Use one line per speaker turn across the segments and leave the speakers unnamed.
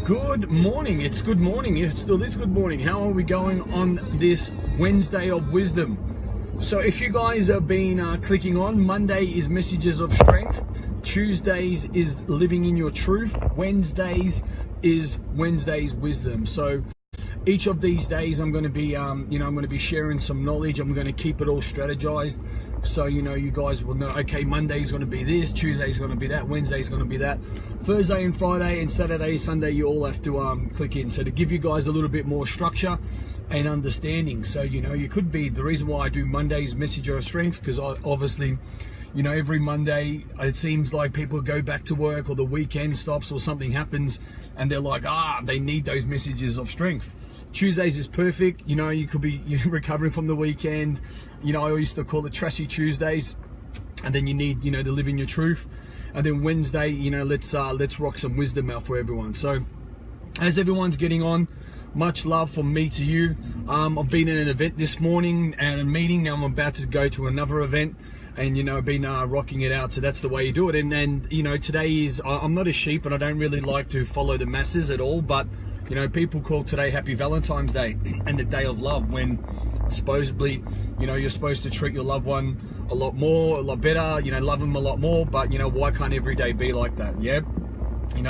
Good morning. It's good morning. It still is good morning. How are we going on this Wednesday of Wisdom? So if you guys have been clicking on, Monday is Messages of Strength. Tuesdays is Living in Your Truth. Wednesdays is Wednesday's Wisdom. So each of these days I'm going to be, I'm going to be sharing some knowledge. I'm going to keep it all strategized. So, you guys will know, okay, Monday's going to be this, Tuesday's going to be that, Wednesday's going to be that. Thursday and Friday and Saturday, Sunday, you all have to click in. So to give you guys a little bit more structure and understanding. So, you could be, the reason why I do Monday's Message of Strength, because obviously, every Monday, it seems like people go back to work or the weekend stops or something happens and they're like, they need those messages of strength. Tuesdays is perfect. You could be recovering from the weekend. I used to call it Trashy Tuesdays. And then you need, to live in your truth. And then Wednesday, let's rock some wisdom out for everyone. So as everyone's getting on, much love from me to you. I've been in an event this morning and a meeting. Now I'm about to go to another event. And been rocking it out. So that's the way you do it. And then today is, I'm not a sheep and I don't really like to follow the masses at all, but people call today Happy Valentine's Day and the Day of Love, when supposedly you're supposed to treat your loved one a lot more, a lot better, love them a lot more. But why can't every day be like that? Yeah,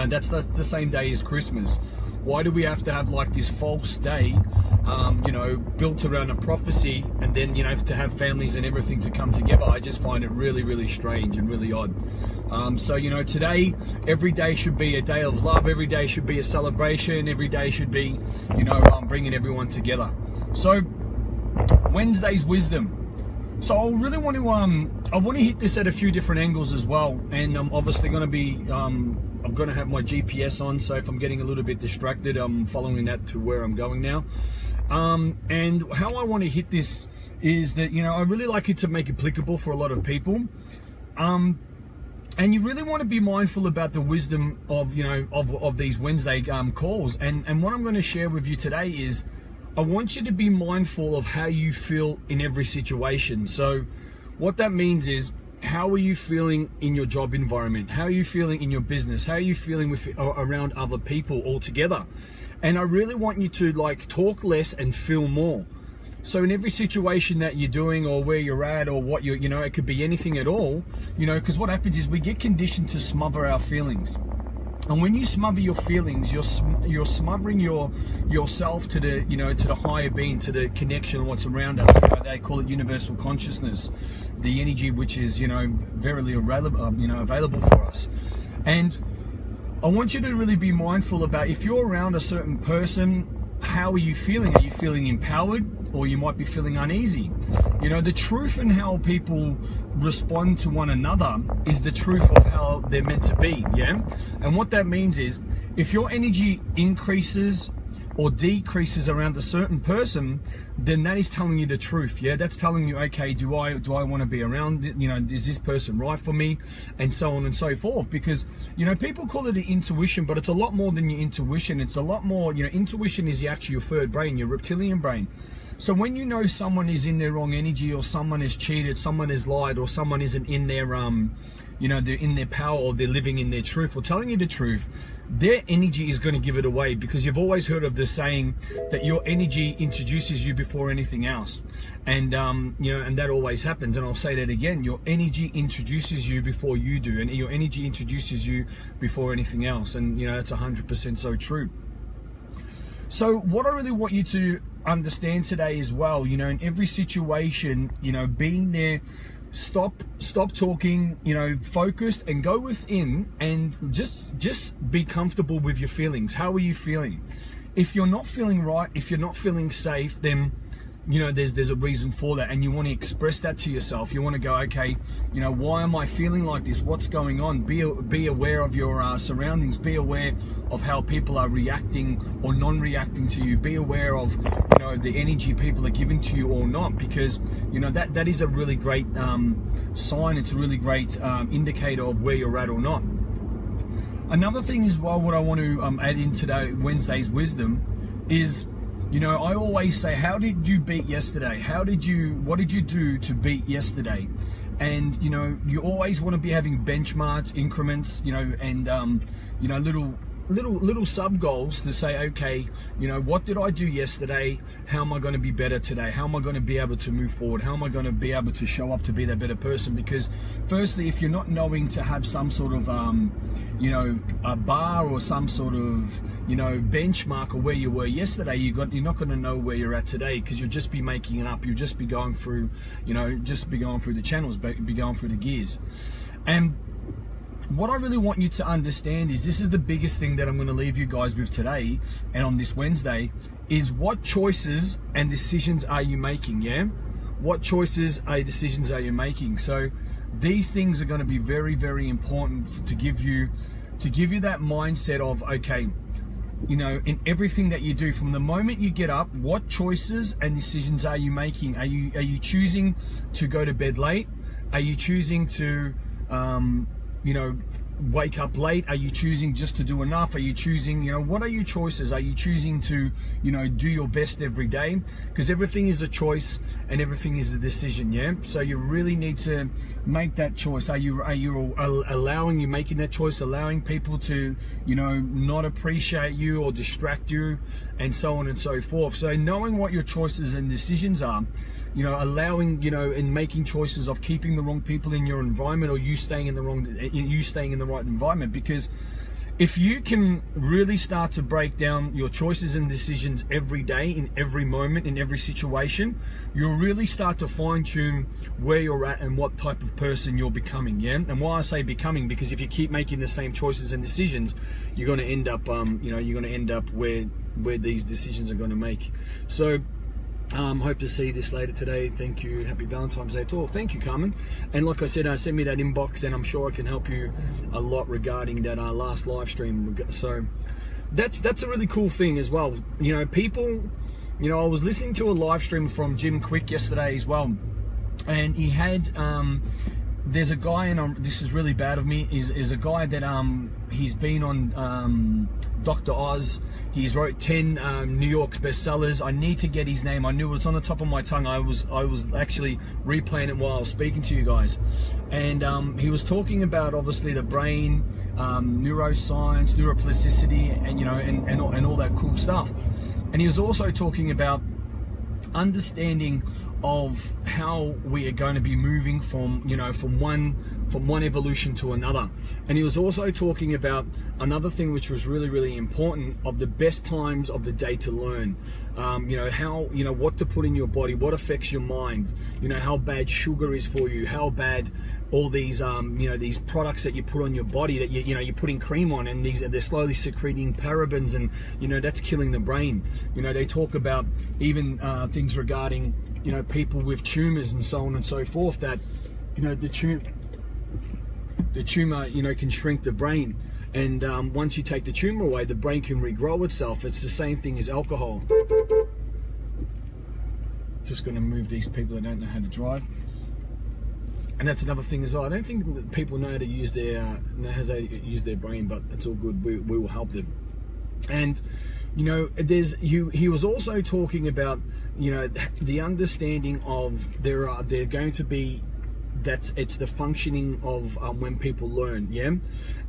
that's the same day as Christmas. Why do we have to have like this false day, built around a prophecy, and then, to have families and everything to come together? I just find it really, really strange and really odd. So, today, every day should be a day of love. Every day should be a celebration. Every day should be, bringing everyone together. So, Wednesday's Wisdom. So I really want to, I want to hit this at a few different angles as well. And I'm obviously going to be, I'm going to have my GPS on, so if I'm getting a little bit distracted, I'm following that to where I'm going now. And how I want to hit this is that, I really like it to make applicable for a lot of people. And you really want to be mindful about the wisdom of, of these Wednesday calls. And what I'm going to share with you today is, I want you to be mindful of how you feel in every situation. So what that means is, how are you feeling in your job environment? How are you feeling in your business? How are you feeling around other people altogether? And I really want you to talk less and feel more. So in every situation that you're doing or where you're at or what it could be anything at all, because what happens is we get conditioned to smother our feelings. And when you smother your feelings, you're smothering yourself to the to the higher being, to the connection of what's around us. They call it universal consciousness, the energy which is verily available for us. And I want you to really be mindful about, if you're around a certain person, how are you feeling? Are you feeling empowered, or you might be feeling uneasy? The truth in how people respond to one another is the truth of how they're meant to be, yeah? And what that means is, if your energy increases or decreases around a certain person, then that is telling you the truth, yeah? That's telling you, okay, do I want to be around, is this person right for me? And so on and so forth. Because, people call it an intuition, but it's a lot more than your intuition. It's a lot more, intuition is actually your third brain, your reptilian brain. So when someone is in their wrong energy, or someone has cheated, someone has lied, or someone isn't in their, they're in their power, or they're living in their truth, or telling you the truth, their energy is going to give it away. Because you've always heard of the saying that your energy introduces you before anything else. And, and that always happens. And I'll say that again, your energy introduces you before you do. And your energy introduces you before anything else. And, that's 100% so true. So what I really want you to understand today as well, in every situation, being there, stop talking, focused, and go within and just be comfortable with your feelings. How are you feeling? If you're not feeling right, if you're not feeling safe, then there's a reason for that, and you want to express that to yourself. You want to go, okay, why am I feeling like this? What's going on? Be aware of your surroundings. Be aware of how people are reacting or non-reacting to you. Be aware of the energy people are giving to you or not, because that is a really great sign. It's a really great indicator of where you're at or not. Another thing as well, what I want to add in today, Wednesday's wisdom, is I always say, how did you beat yesterday? What did you do to beat yesterday? And you know, you always want to be having benchmarks, increments, you know, and you know, little sub goals to say, okay, you know, what did I do yesterday? How am I going to be better today? How am I going to be able to move forward? How am I going to be able to show up to be that better person? Because firstly, if you're not knowing to have some sort of you know, a bar or some sort of, you know, benchmark of where you were yesterday, you're not going to know where you're at today, because you'll just be making it up. You'll just be going through, you know, just be going through the channels, be going through the gears. And what I really want you to understand is, this is the biggest thing that I'm going to leave you guys with today and on this Wednesday, is what choices and decisions are you making? Yeah, what choices and decisions are you making? So these things are going to be very, very important to give you that mindset of, okay, you know, in everything that you do, from the moment you get up, what choices and decisions are you making? Are you choosing to go to bed late? Are you choosing to you know, wake up late? Are you choosing just to do enough? Are you choosing, you know, what are your choices? Are you choosing to, you know, do your best every day? Because everything is a choice and everything is a decision, yeah? So you really need to make that choice. Are you allowing, you making that choice, allowing people to, you know, not appreciate you or distract you, and so on and so forth. So knowing what your choices and decisions are, you know, allowing, you know, and making choices of keeping the wrong people in your environment, or you staying in the right environment. Because if you can really start to break down your choices and decisions every day, in every moment, in every situation, you'll really start to fine tune where you're at and what type of person you're becoming. Yeah. And why I say becoming, because if you keep making the same choices and decisions, you're going to end up, you know, you're going to end up where these decisions are going to make. So hope to see this later today. Thank you. Happy Valentine's Day to all. Thank you, Carmen. And like I said, send me that inbox, and I'm sure I can help you a lot regarding that last live stream. So that's a really cool thing as well. You know, people, you know, I was listening to a live stream from Jim Quick yesterday as well, and he had there's a guy, and this is really bad of me, is a guy that he's been on Dr. Oz. He's wrote 10 New York bestsellers. I need to get his name. I knew it was on the top of my tongue. I was actually replaying it while I was speaking to you guys. And he was talking about, obviously, the brain, neuroscience, neuroplasticity, and, you know, and all that cool stuff. And he was also talking about understanding of how we are going to be moving from, you know, from one evolution to another. And he was also talking about another thing which was really, really important, of the best times of the day to learn. You know, how, you know, what to put in your body, what affects your mind, you know, how bad sugar is for you, how bad all these you know, these products that you put on your body, that you know, you're putting cream on, and they're slowly secreting parabens, and, you know, that's killing the brain. You know, they talk about even things regarding, you know, people with tumors and so on and so forth, that, you know, the tumor, you know, can shrink the brain, and once you take the tumor away, the brain can regrow itself. It's the same thing as alcohol. Just going to move these people that don't know how to drive. And that's another thing as well. I don't think that people know how to use their brain, but it's all good. We will help them. And, you know, he was also talking about, you know, the understanding of they're going to be, it's the functioning of when people learn, yeah.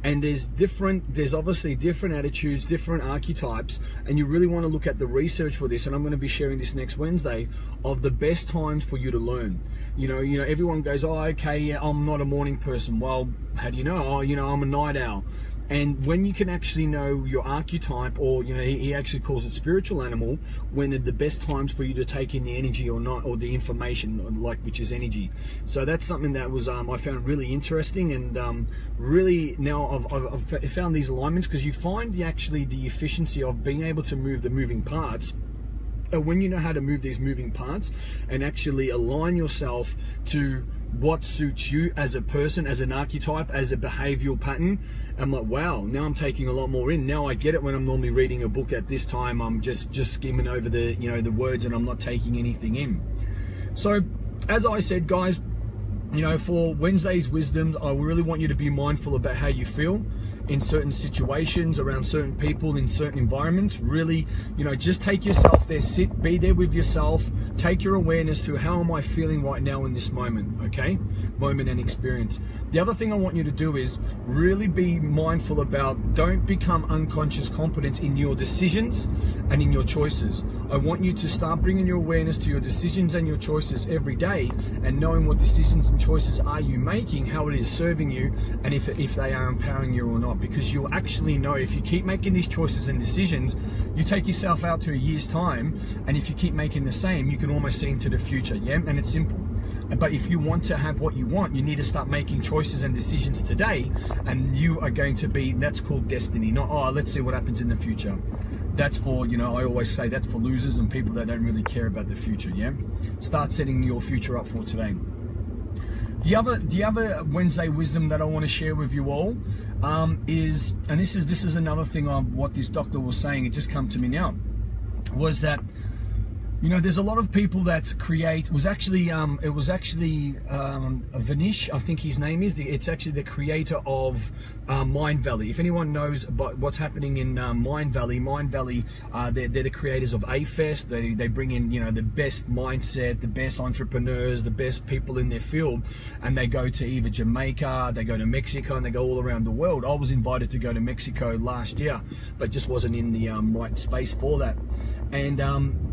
And there's obviously different attitudes, different archetypes, and you really want to look at the research for this. And I'm going to be sharing this next Wednesday, of the best times for you to learn. You know, everyone goes, oh, okay, yeah, I'm not a morning person. Well, how do you know? Oh, you know, I'm a night owl. And when you can actually know your archetype, or, you know, he actually calls it spiritual animal, when are the best times for you to take in the energy or not, or the information, like, which is energy. So that's something that was I found really interesting, and really now I've found these alignments, because you find actually the efficiency of being able to move the moving parts. When you know how to move these moving parts and actually align yourself to what suits you as a person, as an archetype, as a behavioral pattern, I'm like, wow, now I'm taking a lot more in. Now I get it when I'm normally reading a book at this time. I'm just skimming over the, you know, the words, and I'm not taking anything in. So, as I said, guys, you know, for Wednesday's wisdoms, I really want you to be mindful about how you feel. in certain situations, around certain people, in certain environments. Really, you know, just take yourself there, sit, be there with yourself, take your awareness to how am I feeling right now in this moment, okay? Moment and experience. The other thing I want you to do is really be mindful about, don't become unconscious competent in your decisions and in your choices. I want you to start bringing your awareness to your decisions and your choices every day, and knowing what decisions and choices are you making, how it is serving you, and if they are empowering you or not. Because you'll actually know if you keep making these choices and decisions, you take yourself out to a year's time, and if you keep making the same, you can almost see into the future, yeah? And it's simple. But if you want to have what you want, you need to start making choices and decisions today, and you are going to be, that's called destiny, not, oh, let's see what happens in the future. That's for, you know, I always say that's for losers and people that don't really care about the future, yeah? Start setting your future up for today. The other Wednesday wisdom that I want to share with you all is, and this is another thing of what this doctor was saying, it just come to me now, was that, you know, there's a lot of people that create, it was actually Vanish, I think his name is, it's actually the creator of Mind Valley. If anyone knows about what's happening in Mind Valley, they're the creators of A-Fest. They bring in, you know, the best mindset, the best entrepreneurs, the best people in their field, and they go to either Jamaica, they go to Mexico, and they go all around the world. I was invited to go to Mexico last year, but just wasn't in the right space for that. And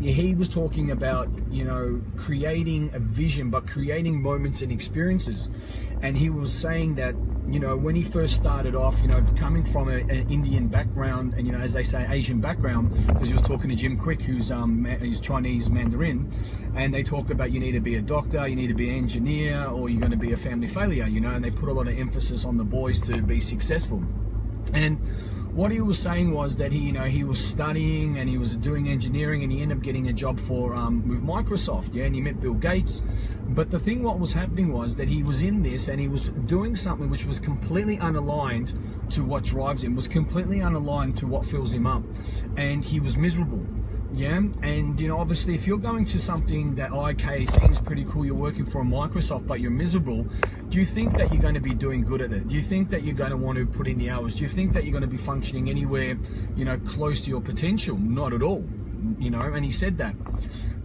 he was talking about, you know, creating a vision, but creating moments and experiences. And he was saying that, you know, when he first started off, you know, coming from an Indian background, and, you know, as they say, Asian background, because he was talking to Jim Quick, who's Chinese Mandarin, and they talk about you need to be a doctor, you need to be an engineer, or you're going to be a family failure, you know, and they put a lot of emphasis on the boys to be successful. And what he was saying was that he was studying and he was doing engineering, and he ended up getting a job for with Microsoft, yeah, and he met Bill Gates. But the thing what was happening was that he was in this and he was doing something which was completely unaligned to what drives him, was completely unaligned to what fills him up, and he was miserable. Yeah, and, you know, obviously if you're going to something that, okay, seems pretty cool, you're working for a Microsoft, but you're miserable, do you think that you're going to be doing good at it? Do you think that you're going to want to put in the hours? Do you think that you're going to be functioning anywhere, you know, close to your potential? Not at all, you know, and he said that.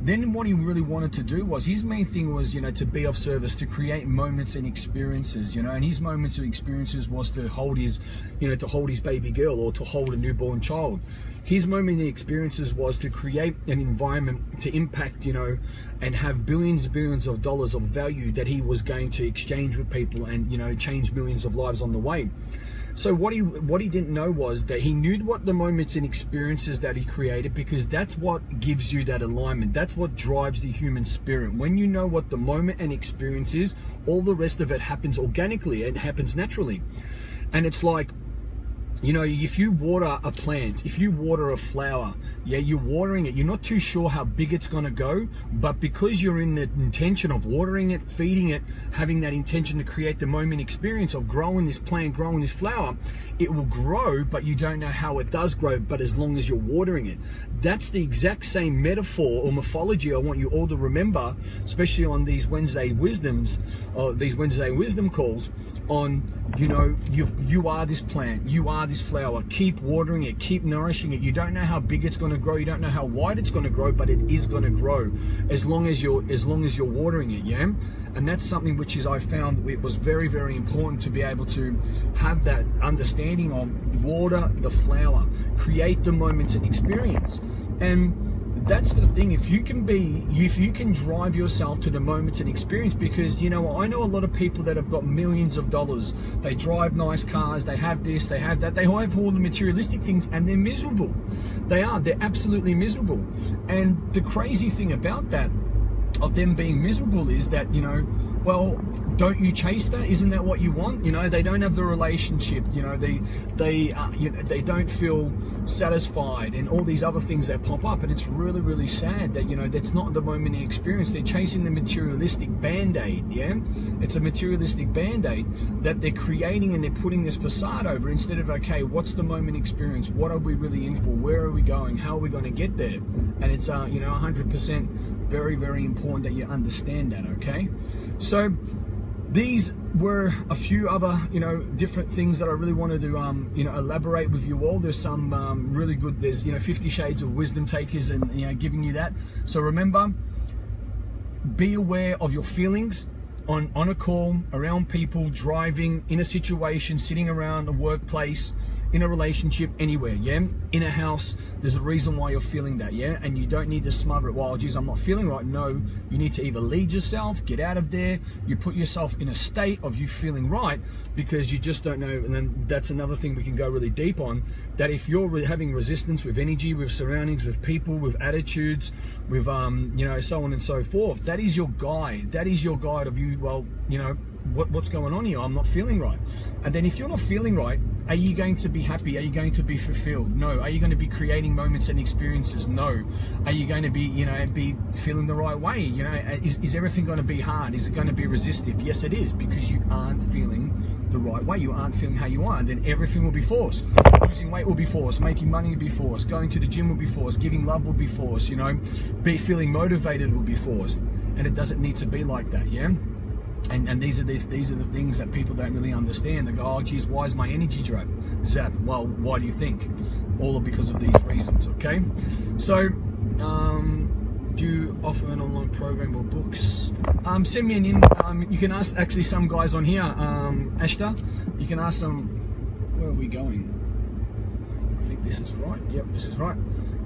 Then what he really wanted to do was, his main thing was, you know, to be of service, to create moments and experiences, you know, and his moments and experiences was to hold his, you know, to hold his baby girl or to hold a newborn child. His moment and experiences was to create an environment to impact, you know, and have billions of dollars of value that he was going to exchange with people and, you know, change millions of lives on the way. So what he didn't know was that he knew what the moments and experiences that he created, because that's what gives you that alignment. That's what drives the human spirit. When you know what the moment and experience is, all the rest of it happens organically. It happens naturally. And it's like, you know, if you water a plant, if you water a flower, yeah, you're watering it, you're not too sure how big it's going to go, but because you're in the intention of watering it, feeding it, having that intention to create the moment experience of growing this plant, growing this flower, it will grow, but you don't know how it does grow, but as long as you're watering it. That's the exact same metaphor or mythology I want you all to remember, especially on these Wednesday wisdoms, or these Wednesday wisdom calls, on, you know, you are this plant, you are this flower. Keep watering it, keep nourishing it. You don't know how big it's going to grow, you don't know how wide it's going to grow, but it is going to grow as long as you're watering it, yeah. And that's something which is, I found it was very, very important to be able to have that understanding of water the flower, create the moments and experience. And that's the thing, if you can drive yourself to the moments and experience, because, you know, I know a lot of people that have got millions of dollars, they drive nice cars, they have this, they have that, they have all the materialistic things, and they're miserable. They're absolutely miserable. And the crazy thing about that, of them being miserable, is that, you know, well, don't you chase that? Isn't that what you want? You know, they don't have the relationship, you know, they don't feel satisfied, and all these other things that pop up. And it's really, really sad that, you know, that's not the moment in experience. They're chasing the materialistic band-aid, yeah? It's a materialistic band-aid that they're creating, and they're putting this facade over, instead of, okay, what's the moment experience? What are we really in for? Where are we going? How are we going to get there? And it's, you know, 100% very, very important that you understand that, okay? So these were a few other, different things that I really wanted to, elaborate with you all. There's some really good, there's, 50 Shades of Wisdom takers and, giving you that. So remember, be aware of your feelings on a call, around people, driving, in a situation, sitting around a workplace, in a relationship, anywhere, yeah? In a house, there's a reason why you're feeling that, yeah? And you don't need to smother it. Well, geez, I'm not feeling right. No, you need to either lead yourself, get out of there, you put yourself in a state of you feeling right, because you just don't know. And then that's another thing we can go really deep on, that if you're having resistance with energy, with surroundings, with people, with attitudes, with, so on and so forth, that is your guide. That is your guide of you, well, what's going on here? I'm not feeling right. And then if you're not feeling right, are you going to be happy? Are you going to be fulfilled? No. Are you going to be creating moments and experiences? No. Are you going to be, be feeling the right way? Is everything going to be hard? Is it going to be resistive? Yes, it is, because you aren't feeling the right way. You aren't feeling how you are. And then everything will be forced. Losing weight will be forced. Making money will be forced. Going to the gym will be forced. Giving love will be forced. Feeling motivated will be forced. And it doesn't need to be like that, yeah? And these are the things that people don't really understand. They go, oh geez, why is my energy zapped? Well, why do you think? All because of these reasons, okay? So, do you offer an online program or books? Send me an in. You can ask actually some guys on here, Ashta, you can ask them, where are we going? I think this is right. Yep, this is right.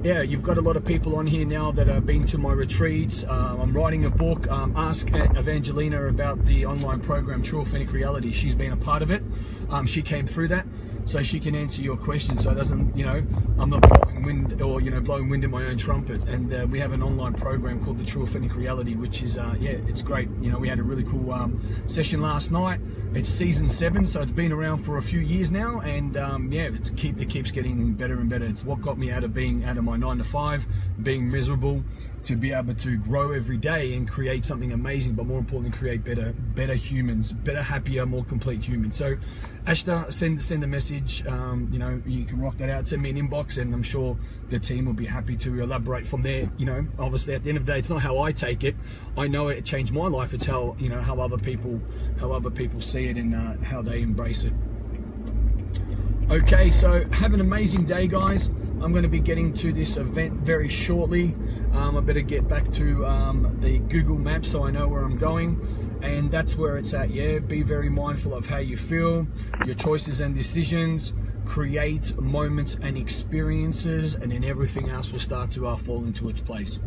Yeah, you've got a lot of people on here now that have been to my retreats. I'm writing a book. Ask Evangelina about the online program, True Authentic Reality. She's been a part of it. She came through that, so she can answer your questions. So it doesn't, I'm not blowing wind or, blowing wind in my own trumpet. And we have an online program called the True Authentic Reality, which is, it's great. We had a really cool session last night. It's season 7, so it's been around for a few years now. And it keeps getting better and better. It's what got me out of my 9 to 5, being miserable, to be able to grow every day and create something amazing, but more importantly, create better humans, better, happier, more complete humans. So Ashta, send a message. You can rock that out, send me an inbox, and I'm sure the team will be happy to elaborate from there. Obviously at the end of the day, it's not how I take it. I know it changed my life. It's how how other people see it and how they embrace it. Okay, so have an amazing day, guys. I'm going to be getting to this event very shortly. I better get back to the Google Maps so I know where I'm going, and that's where it's at. Yeah, be very mindful of how you feel, your choices and decisions. Create moments and experiences, and then everything else will start to fall into its place.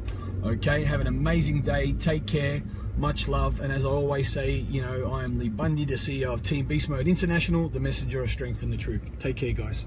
Okay, have an amazing day. Take care. Much love. And as I always say, I am Lee Bundy, the CEO of Team Beast Mode International, the messenger of strength and the truth. Take care, guys.